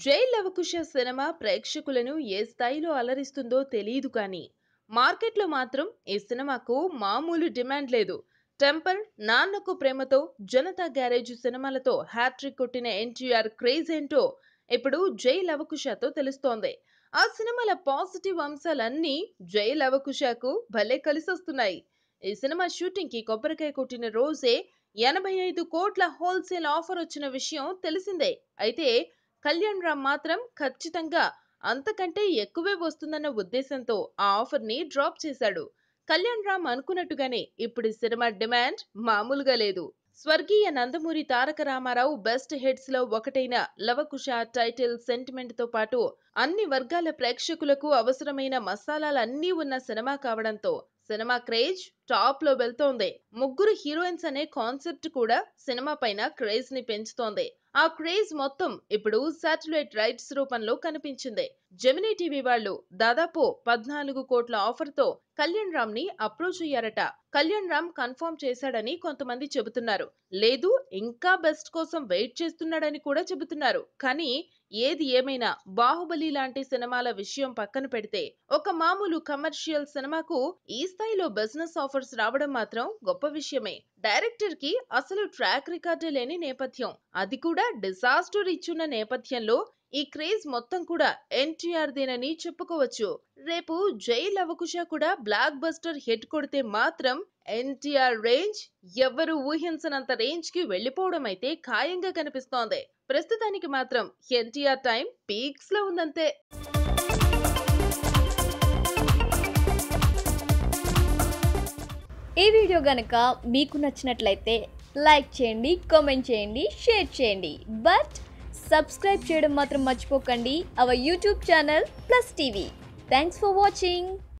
జై లవకుశ సినిమా ప్రేక్షకులను ఏ స్థాయిలో అలరిస్తుందో తెలియదు కానీ మార్కెట్లో మాత్రం ఈ సినిమాకు మామూలు డిమాండ్ లేదు. టెంపర్, నాన్నకు ప్రేమతో, జనతా గ్యారేజ్ సినిమాలతో హ్యాట్రిక్ కొట్టిన ఎన్టీఆర్ క్రేజ్ ఏంటో ఇప్పుడు జై లవకుశతో తెలుస్తోంది. ఆ సినిమాల పాజిటివ్ అంశాలన్నీ జై లవకుశకు భలే కలిసొస్తున్నాయి. ఈ సినిమా షూటింగ్ కి కొబ్బరికాయ కొట్టిన రోజే 85 కోట్ల హోల్సేల్ ఆఫర్ వచ్చిన విషయం తెలిసిందే. అయితే కళ్యాణ్ రామ్ మాత్రం ఖచ్చితంగా అంతకంటే ఎక్కువే వస్తుందన్న ఉద్దేశంతో ఆ ఆఫర్ ని డ్రాప్ చేశాడు. కళ్యాణ్ రామ్ అనుకున్నట్టుగానే ఇప్పుడు ఈ సినిమా డిమాండ్ మామూలుగా లేదు. స్వర్గీయ నందమూరి తారక రామారావు బెస్ట్ హిట్స్ లో ఒకటైన లవకుశ టైటిల్ సెంటిమెంట్ తో పాటు అన్ని వర్గాల ప్రేక్షకులకు అవసరమైన మసాలాలన్నీ ఉన్న సినిమా కావడంతో సినిమా క్రేజ్ టాప్ లో వెళ్తోంది. ముగ్గురు హీరోయిన్స్ అనే కాన్సెప్ట్ కూడా సినిమా పైన క్రేజ్ ని పెంచుతోంది. ఆ క్రేజ్ మొత్తం ఇప్పుడు శాటిలైట్ రైట్స్ రూపంలో కనిపించింది. జెమినీ టీవీ వాళ్ళు దాదాపు 14 కోట్ల ఆఫర్ తో కళ్యాణ్ రామ్ ని అప్రోచ్ అయ్యారట. కళ్యాణ్ రామ్ కన్ఫర్మ్ చేశాడని కొంతమంది చెబుతున్నారు. లేదు, ఇంకా బెస్ట్ కోసం వెయిట్ చేస్తున్నాడని కూడా చెబుతున్నారు. కానీ ఏది ఏమైనా బాహుబలి లాంటి సినిమాల విషయం పక్కన పెడితే ఒక మామూలు కమర్షియల్ సినిమాకు ఈ స్థాయిలో బిజినెస్ ఆఫర్స్ రావడం మాత్రం గొప్ప విషయమే. డైరెక్టర్ కి అసలు ట్రాక్ రికార్డు లేని నేపథ్యం, అది కూడా డిజాస్టర్ ఇచ్చున్న నేపథ్యంలో ఈ క్రేజ్ మొత్తం కూడా ఎన్టీఆర్ దేనని చెప్పుకోవచ్చు. రేపు జై లవకుశ కూడా బ్లాక్ బస్టర్ హిట్ కొడితే మాత్రం ఎన్టీఆర్ రేంజ్ ఎవ్వరూ ఊహించనంత రేంజ్ కి వెళ్లిపోవడం అయితే ఖాయంగా కనిపిస్తోంది. ప్రస్తుతానికి మాత్రం ఎన్టీఆర్ టైం పీక్స్ లో ఉందంతే. ఈ వీడియో గనక మీకు నచ్చినట్లయితే లైక్ చేయండి, కామెంట్ చేయండి, షేర్ చేయండి. బట్ సబ్స్క్రైబ్ చేయడం మాత్రం మర్చిపోకండి our YouTube channel plus TV. Thanks for watching.